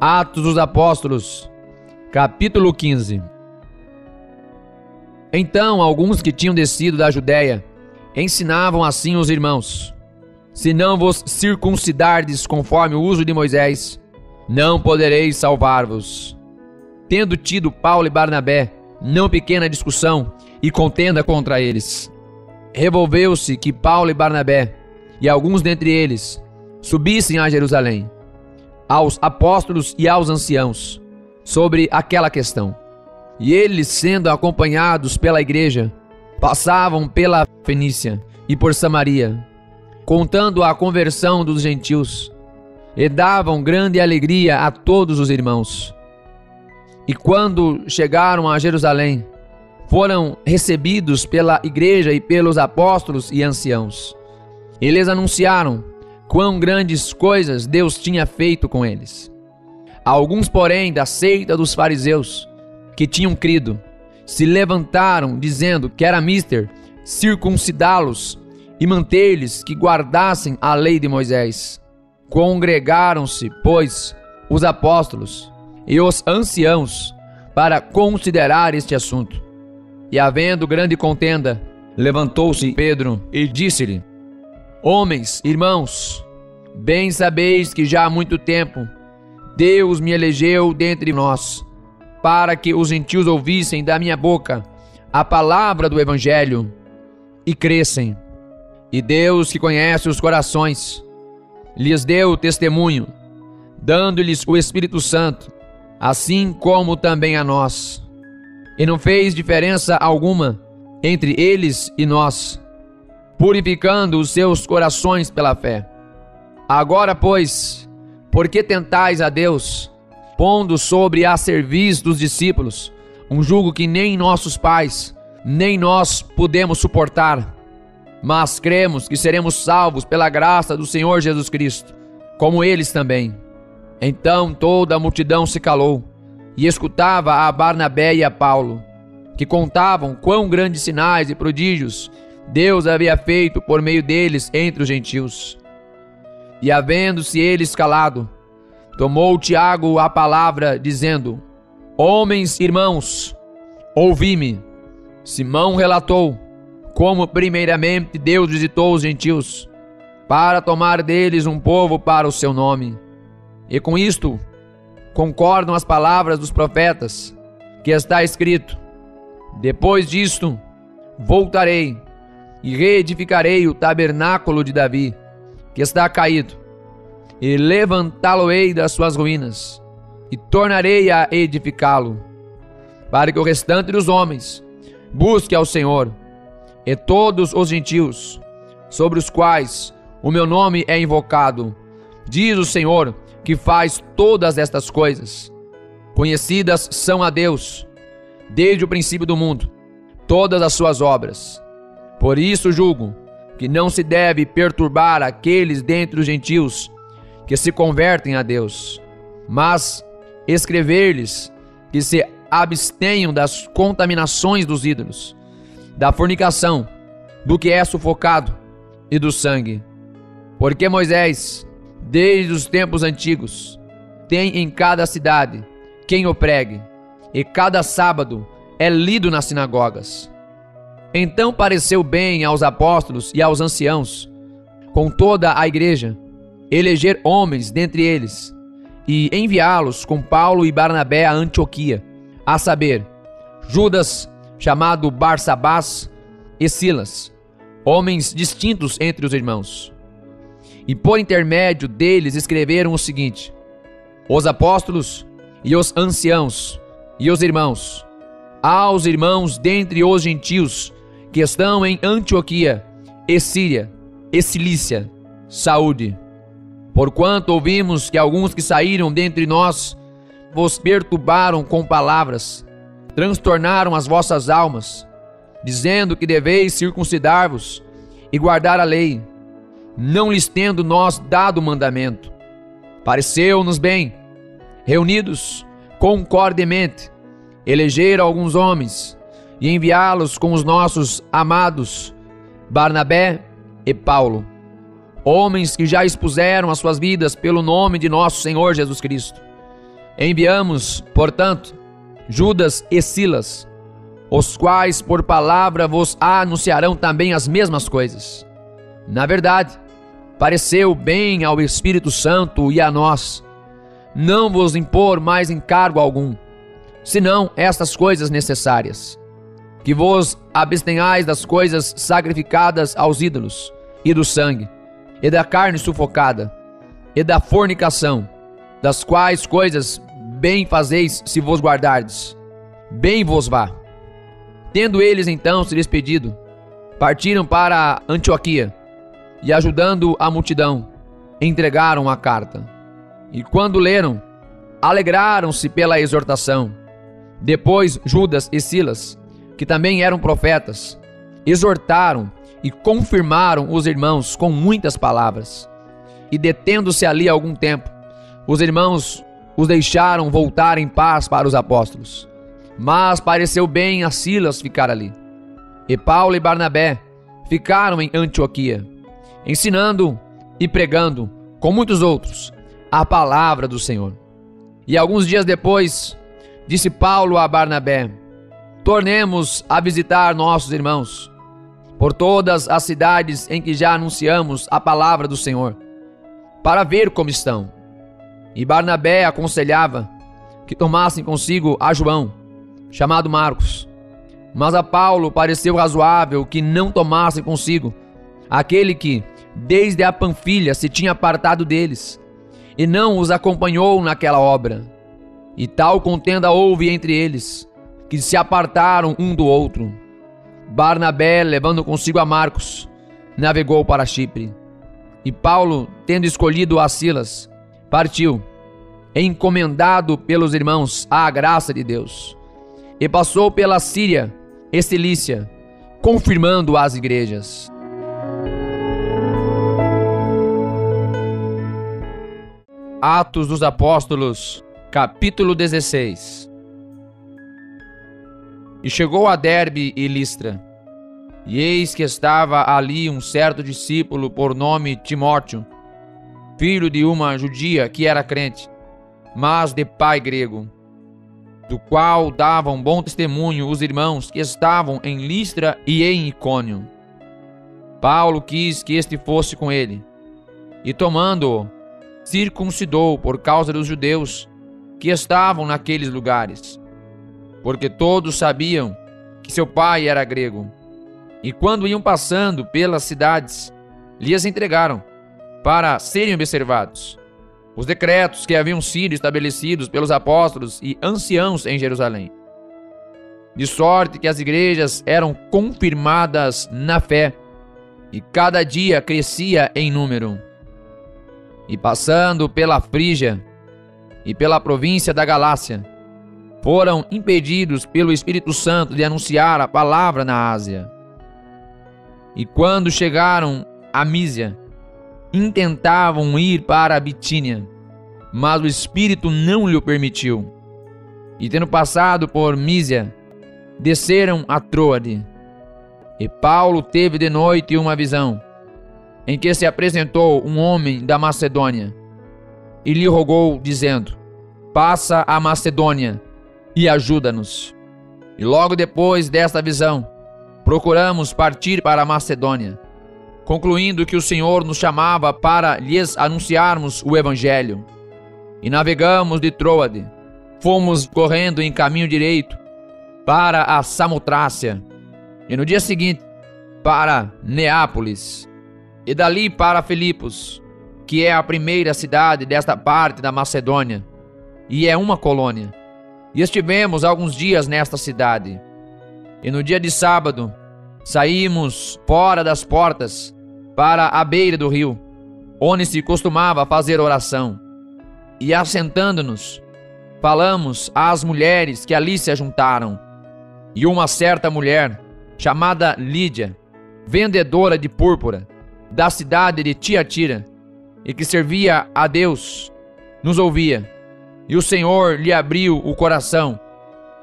Atos dos Apóstolos, capítulo 15. Então, alguns que tinham descido da Judéia ensinavam assim os irmãos: se não vos circuncidardes conforme o uso de Moisés, não podereis salvar-vos. Tendo tido Paulo e Barnabé não pequena discussão e contenda contra eles, revolveu-se que Paulo e Barnabé e alguns dentre eles subissem a Jerusalém, aos apóstolos e aos anciãos, sobre aquela questão. E eles, sendo acompanhados pela igreja, passavam pela Fenícia e por Samaria, contando a conversão dos gentios, e davam grande alegria a todos os irmãos. E quando chegaram a Jerusalém, foram recebidos pela igreja e pelos apóstolos e anciãos. Eles anunciaram quão grandes coisas Deus tinha feito com eles. Alguns, porém, da seita dos fariseus, que tinham crido, se levantaram, dizendo que era mister circuncidá-los e manter-lhes que guardassem a lei de Moisés. Congregaram-se, pois, os apóstolos e os anciãos para considerar este assunto. E havendo grande contenda, levantou-se Pedro e disse-lhe: homens, irmãos, bem sabeis que já há muito tempo Deus me elegeu dentre nós, para que os gentios ouvissem da minha boca a palavra do evangelho e crescem. E Deus, que conhece os corações, lhes deu testemunho, dando-lhes o Espírito Santo, assim como também a nós. E não fez diferença alguma entre eles e nós, purificando os seus corações pela fé. Agora, pois, por que tentais a Deus, pondo sobre a cerviz dos discípulos um jugo que nem nossos pais, nem nós pudemos suportar? Mas cremos que seremos salvos pela graça do Senhor Jesus Cristo, como eles também. Então toda a multidão se calou e escutava a Barnabé e a Paulo, que contavam quão grandes sinais e prodígios Deus havia feito por meio deles entre os gentios. E havendo-se eles calado, tomou Tiago a palavra, dizendo: homens, irmãos, ouvi-me. Simão relatou como primeiramente Deus visitou os gentios, para tomar deles um povo para o seu nome. E com isto concordam as palavras dos profetas, que está escrito: depois disto voltarei e reedificarei o tabernáculo de Davi, que está caído, e levantá-lo-ei das suas ruínas, e tornarei a edificá-lo, para que o restante dos homens busque ao Senhor, e todos os gentios, sobre os quais o meu nome é invocado, diz o Senhor, que faz todas estas coisas. Conhecidas são a Deus, desde o princípio do mundo, todas as suas obras. Por isso julgo que não se deve perturbar aqueles dentre os gentios que se convertem a Deus, mas escrever-lhes que se abstenham das contaminações dos ídolos, da fornicação, do que é sufocado e do sangue. Porque Moisés, desde os tempos antigos, tem em cada cidade quem o pregue, e cada sábado é lido nas sinagogas. Então pareceu bem aos apóstolos e aos anciãos, com toda a igreja, eleger homens dentre eles, e enviá-los com Paulo e Barnabé a Antioquia, a saber, Judas, chamado Barsabás, e Silas, homens distintos entre os irmãos. E por intermédio deles escreveram o seguinte: os apóstolos e os anciãos e os irmãos, aos irmãos dentre os gentios que estão em Antioquia, e Síria, e Cilícia, saúde. Porquanto ouvimos que alguns que saíram dentre nós vos perturbaram com palavras, transtornaram as vossas almas, dizendo que deveis circuncidar-vos e guardar a lei, não lhes tendo nós dado mandamento. Pareceu-nos bem, reunidos concordemente, eleger alguns homens e enviá-los com os nossos amados Barnabé e Paulo, homens que já expuseram as suas vidas pelo nome de nosso Senhor Jesus Cristo. Enviamos, portanto, Judas e Silas, os quais por palavra vos anunciarão também as mesmas coisas. Na verdade, pareceu bem ao Espírito Santo e a nós não vos impor mais encargo algum, senão estas coisas necessárias: que vos abstenhais das coisas sacrificadas aos ídolos, e do sangue, e da carne sufocada, e da fornicação, das quais coisas bem fazeis se vos guardardes. Bem vos vá. Tendo eles então se despedido, partiram para Antioquia, e ajudando a multidão, entregaram a carta. E quando leram, alegraram-se pela exortação. Depois Judas e Silas, que também eram profetas, exortaram e confirmaram os irmãos com muitas palavras. E detendo-se ali algum tempo, os irmãos os deixaram voltar em paz para os apóstolos. Mas pareceu bem a Silas ficar ali. E Paulo e Barnabé ficaram em Antioquia, ensinando e pregando, com muitos outros, a palavra do Senhor. E alguns dias depois, disse Paulo a Barnabé: tornemos a visitar nossos irmãos por todas as cidades em que já anunciamos a palavra do Senhor, para ver como estão. E Barnabé aconselhava que tomassem consigo a João, chamado Marcos. Mas a Paulo pareceu razoável que não tomassem consigo aquele que, desde a Panfilha, se tinha apartado deles, e não os acompanhou naquela obra. E tal contenda houve entre eles, que se apartaram um do outro. Barnabé, levando consigo a Marcos, navegou para Chipre. E Paulo, tendo escolhido a Silas, partiu, encomendado pelos irmãos à graça de Deus, e passou pela Síria e Cilícia, confirmando as igrejas. Atos dos Apóstolos, capítulo 16. E chegou a Derbe e Listra, e eis que estava ali um certo discípulo por nome Timóteo, filho de uma judia que era crente, mas de pai grego, do qual davam bom testemunho os irmãos que estavam em Listra e em Icônio. Paulo quis que este fosse com ele, e tomando-o, circuncidou por causa dos judeus que estavam naqueles lugares, porque todos sabiam que seu pai era grego. E quando iam passando pelas cidades, lhes entregaram, para serem observados, os decretos que haviam sido estabelecidos pelos apóstolos e anciãos em Jerusalém. De sorte que as igrejas eram confirmadas na fé, e cada dia crescia em número. E passando pela Frígia e pela província da Galácia, foram impedidos pelo Espírito Santo de anunciar a palavra na Ásia. E quando chegaram a Mísia, intentavam ir para a Bitínia, mas o Espírito não lhe o permitiu. E tendo passado por Mísia, desceram a Troade. E Paulo teve de noite uma visão, em que se apresentou um homem da Macedônia, e lhe rogou, dizendo: passa a Macedônia e ajuda-nos. E logo depois desta visão, procuramos partir para a Macedônia, concluindo que o Senhor nos chamava para lhes anunciarmos o Evangelho. E navegamos de Troade, fomos correndo em caminho direito para a Samotrácia, e no dia seguinte para Neápolis, e dali para Filipos, que é a primeira cidade desta parte da Macedônia, e é uma colônia. E estivemos alguns dias nesta cidade. E no dia de sábado, saímos fora das portas para a beira do rio, onde se costumava fazer oração. E assentando-nos, falamos às mulheres que ali se ajuntaram. E uma certa mulher, chamada Lídia, vendedora de púrpura, da cidade de Tiatira, e que servia a Deus, nos ouvia. E o Senhor lhe abriu o coração,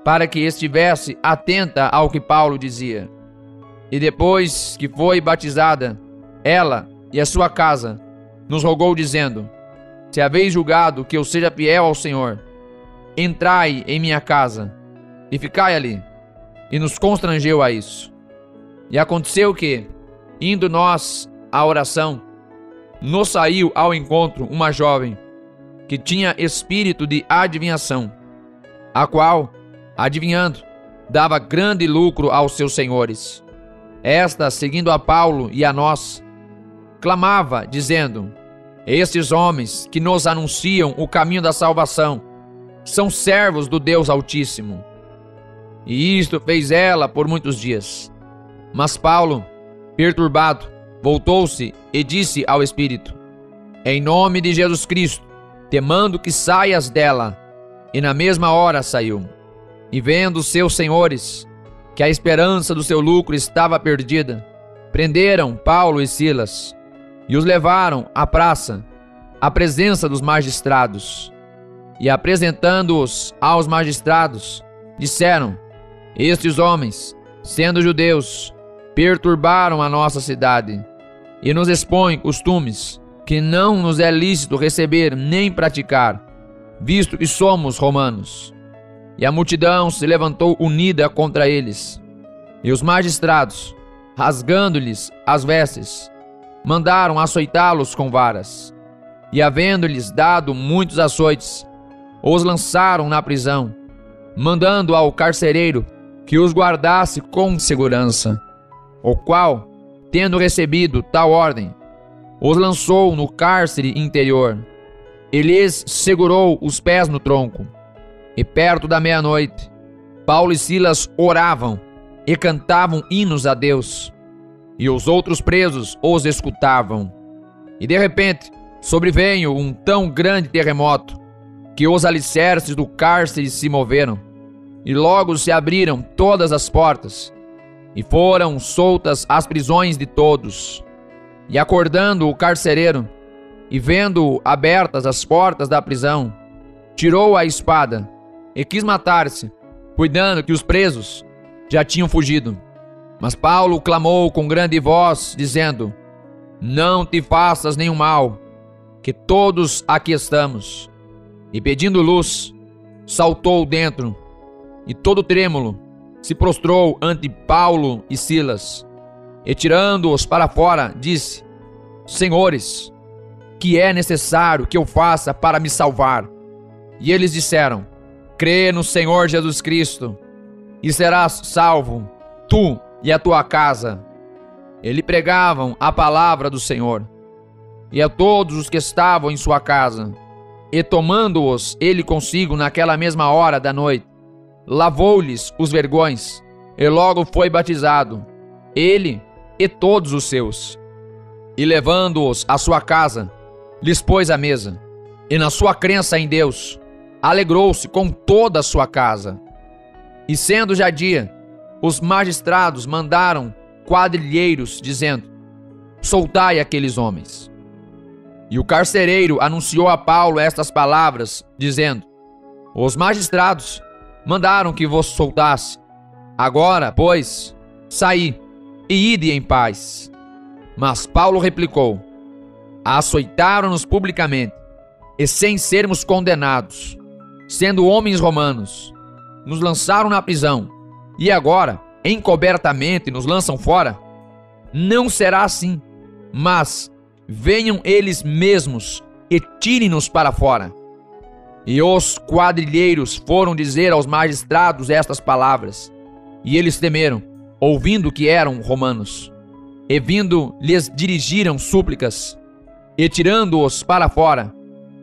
para que estivesse atenta ao que Paulo dizia. E depois que foi batizada, ela e a sua casa, nos rogou dizendo: se haveis julgado que eu seja fiel ao Senhor, entrai em minha casa e ficai ali. E nos constrangeu a isso. E aconteceu que, indo nós à oração, nos saiu ao encontro uma jovem que tinha espírito de adivinhação, a qual, adivinhando, dava grande lucro aos seus senhores. Esta, seguindo a Paulo e a nós, clamava, dizendo: estes homens que nos anunciam o caminho da salvação são servos do Deus Altíssimo. E isto fez ela por muitos dias. Mas Paulo, perturbado, voltou-se e disse ao espírito: em nome de Jesus Cristo, te mando que saias dela. E na mesma hora saiu. E vendo seus senhores que a esperança do seu lucro estava perdida, prenderam Paulo e Silas e os levaram à praça, à presença dos magistrados. E apresentando-os aos magistrados, disseram: estes homens, sendo judeus, perturbaram a nossa cidade e nos expõem costumes que não nos é lícito receber nem praticar, visto que somos romanos. E a multidão se levantou unida contra eles. E os magistrados, rasgando-lhes as vestes, mandaram açoitá-los com varas. E havendo-lhes dado muitos açoites, os lançaram na prisão, mandando ao carcereiro que os guardasse com segurança, o qual, tendo recebido tal ordem, os lançou no cárcere interior e lhes segurou os pés no tronco. E perto da meia-noite, Paulo e Silas oravam e cantavam hinos a Deus, e os outros presos os escutavam. E de repente sobreveio um tão grande terremoto que os alicerces do cárcere se moveram, e logo se abriram todas as portas, e foram soltas as prisões de todos. E acordando o carcereiro, e vendo abertas as portas da prisão, tirou a espada e quis matar-se, cuidando que os presos já tinham fugido. Mas Paulo clamou com grande voz, dizendo: não te faças nenhum mal, que todos aqui estamos. E pedindo luz, saltou dentro, e todo trêmulo se prostrou ante Paulo e Silas, e tirando-os para fora, disse: senhores, que é necessário que eu faça para me salvar? E eles disseram: crê no Senhor Jesus Cristo, e serás salvo, tu e a tua casa. Ele pregavam a palavra do Senhor, e a todos os que estavam em sua casa. E tomando-os ele consigo naquela mesma hora da noite, lavou-lhes os vergões, e logo foi batizado, ele e todos os seus. E levando-os à sua casa, lhes pôs à mesa, e na sua crença em Deus, alegrou-se com toda a sua casa. E sendo já dia, os magistrados mandaram quadrilheiros, dizendo: soltai aqueles homens. E o carcereiro anunciou a Paulo estas palavras, dizendo: os magistrados mandaram que vos soltasse. Agora, pois, saí e ide em paz. Mas Paulo replicou: açoitaram-nos publicamente, e sem sermos condenados, sendo homens romanos, nos lançaram na prisão, e agora, encobertamente, nos lançam fora? Não será assim, mas venham eles mesmos e tirem-nos para fora. E os quadrilheiros foram dizer aos magistrados estas palavras, e eles temeram, ouvindo que eram romanos. E vindo, lhes dirigiram súplicas, e tirando-os para fora,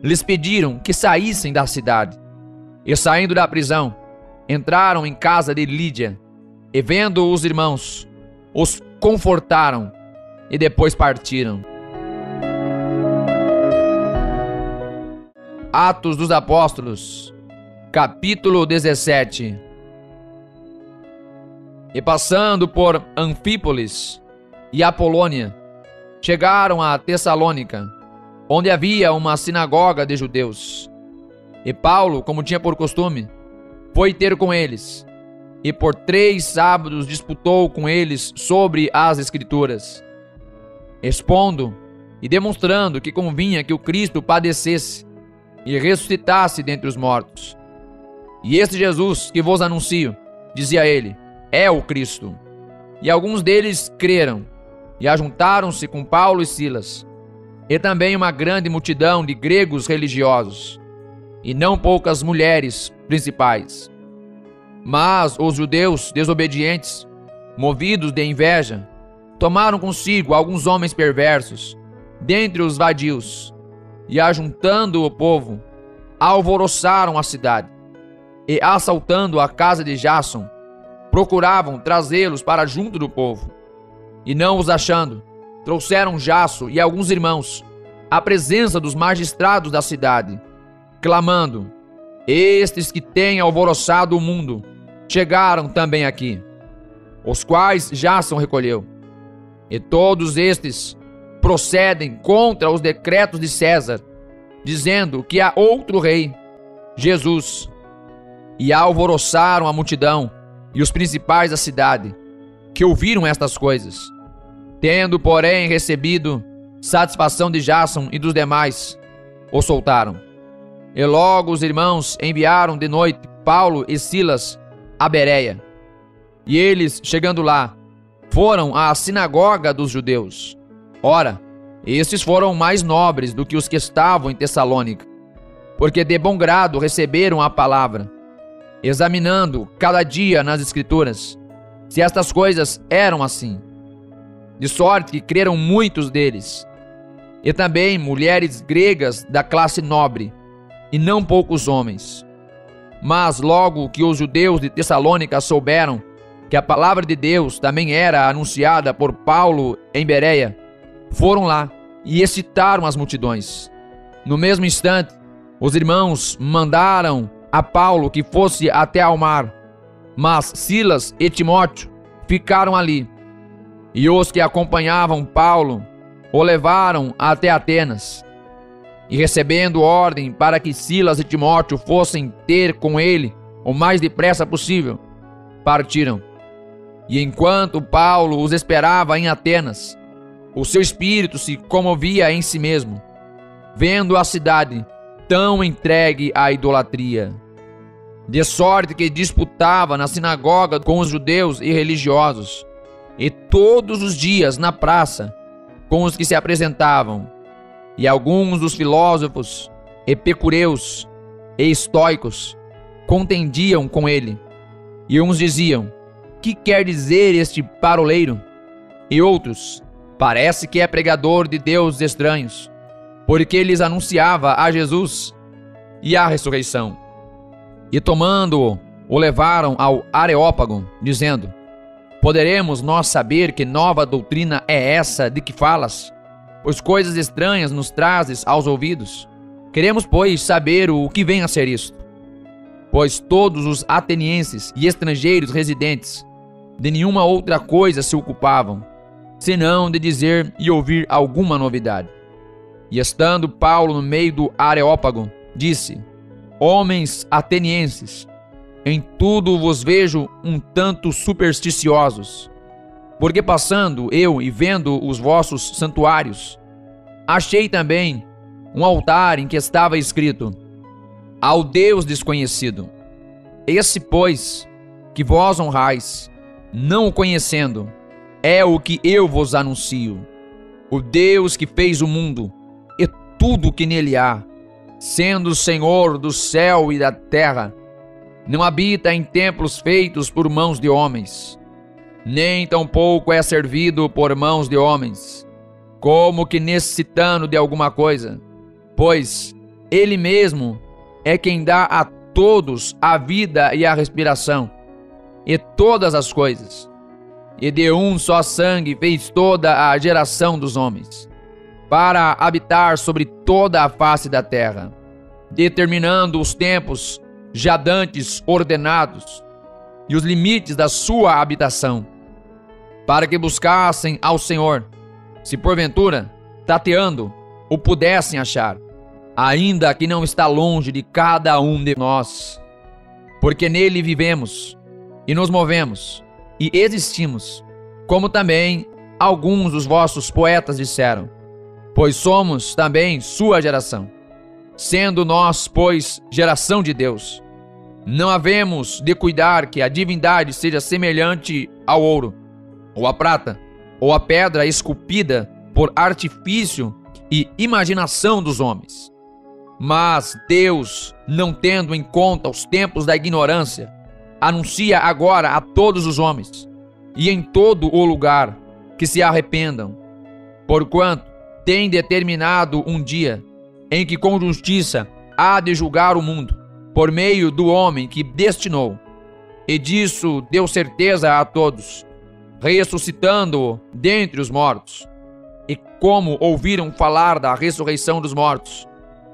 lhes pediram que saíssem da cidade. E saindo da prisão, entraram em casa de Lídia, e vendo os irmãos, os confortaram, e depois partiram. Atos dos Apóstolos, capítulo 17. E passando por Anfípolis e Apolônia, chegaram a Tessalônica, onde havia uma sinagoga de judeus. E Paulo, como tinha por costume, foi ter com eles, e por 3 sábados disputou com eles sobre as Escrituras, expondo e demonstrando que convinha que o Cristo padecesse e ressuscitasse dentre os mortos, E este Jesus que vos anuncio, dizia ele, é o Cristo. E alguns deles creram, e ajuntaram-se com Paulo e Silas, e também uma grande multidão de gregos religiosos, e não poucas mulheres principais. Mas os judeus desobedientes, movidos de inveja, tomaram consigo alguns homens perversos, dentre os vadios, e ajuntando o povo, alvoroçaram a cidade, e assaltando a casa de Jason, procuravam trazê-los para junto do povo. E não os achando, trouxeram Jason e alguns irmãos à presença dos magistrados da cidade, clamando: estes que têm alvoroçado o mundo chegaram também aqui, os quais Jason recolheu. E todos estes procedem contra os decretos de César, dizendo que há outro rei, Jesus. E alvoroçaram a multidão e os principais da cidade, que ouviram estas coisas. Tendo, porém, recebido satisfação de Jason e dos demais, o soltaram. E logo os irmãos enviaram de noite Paulo e Silas a Bereia. E eles, chegando lá, foram à sinagoga dos judeus. Ora, estes foram mais nobres do que os que estavam em Tessalônica, porque de bom grado receberam a palavra, examinando cada dia nas Escrituras se estas coisas eram assim. De sorte que creram muitos deles, e também mulheres gregas da classe nobre, e não poucos homens. Mas logo que os judeus de Tessalônica souberam que a palavra de Deus também era anunciada por Paulo em Bereia, foram lá e excitaram as multidões. No mesmo instante, os irmãos mandaram a Paulo que fosse até ao mar, mas Silas e Timóteo ficaram ali. E os que acompanhavam Paulo o levaram até Atenas. E recebendo ordem para que Silas e Timóteo fossem ter com ele o mais depressa possível, partiram. E enquanto Paulo os esperava em Atenas, o seu espírito se comovia em si mesmo, vendo a cidade tão entregue à idolatria. De sorte que disputava na sinagoga com os judeus e religiosos, e todos os dias na praça com os que se apresentavam. E alguns dos filósofos, epicureus e estoicos contendiam com ele. E uns diziam: que quer dizer este paroleiro? E outros: parece que é pregador de deuses estranhos, porque lhes anunciava a Jesus e a ressurreição. E tomando-o, o levaram ao Areópago, dizendo: poderemos nós saber que nova doutrina é essa de que falas? Pois coisas estranhas nos trazes aos ouvidos. Queremos, pois, saber o que vem a ser isto. Pois todos os atenienses e estrangeiros residentes de nenhuma outra coisa se ocupavam, senão de dizer e ouvir alguma novidade. E estando Paulo no meio do Areópago, disse: homens atenienses, em tudo vos vejo um tanto supersticiosos, porque passando eu e vendo os vossos santuários, achei também um altar em que estava escrito: ao Deus desconhecido. Esse, pois, que vós honrais, não o conhecendo, é o que eu vos anuncio. O Deus que fez o mundo e tudo que nele há, sendo o Senhor do céu e da terra, não habita em templos feitos por mãos de homens, nem tampouco é servido por mãos de homens, como que necessitando de alguma coisa, pois ele mesmo é quem dá a todos a vida e a respiração, e todas as coisas. E de um só sangue fez toda a geração dos homens, para habitar sobre toda a face da terra, determinando os tempos já dantes ordenados e os limites da sua habitação, para que buscassem ao Senhor, se porventura, tateando, o pudessem achar, ainda que não está longe de cada um de nós, porque nele vivemos e nos movemos e existimos, como também alguns dos vossos poetas disseram, pois somos também sua geração. Sendo nós, pois, geração de Deus, Não havemos de cuidar que a divindade seja semelhante ao ouro, ou à prata, ou à pedra esculpida por artifício e imaginação dos homens. Mas Deus, não tendo em conta os tempos da ignorância, anuncia agora a todos os homens, e em todo o lugar, que se arrependam, porquanto tem determinado um dia em que com justiça há de julgar o mundo, por meio do homem que destinou, e disso deu certeza a todos, ressuscitando-o dentre os mortos. E como ouviram falar da ressurreição dos mortos,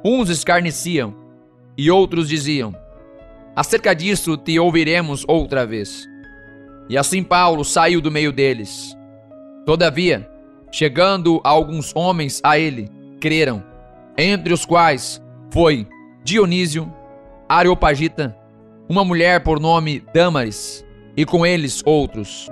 uns escarneciam, e outros diziam: acerca disso te ouviremos outra vez. E assim Paulo saiu do meio deles. Todavia, chegando alguns homens a ele, creram, entre os quais foi Dionísio, Areopagita, uma mulher por nome Dâmaris, e com eles outros.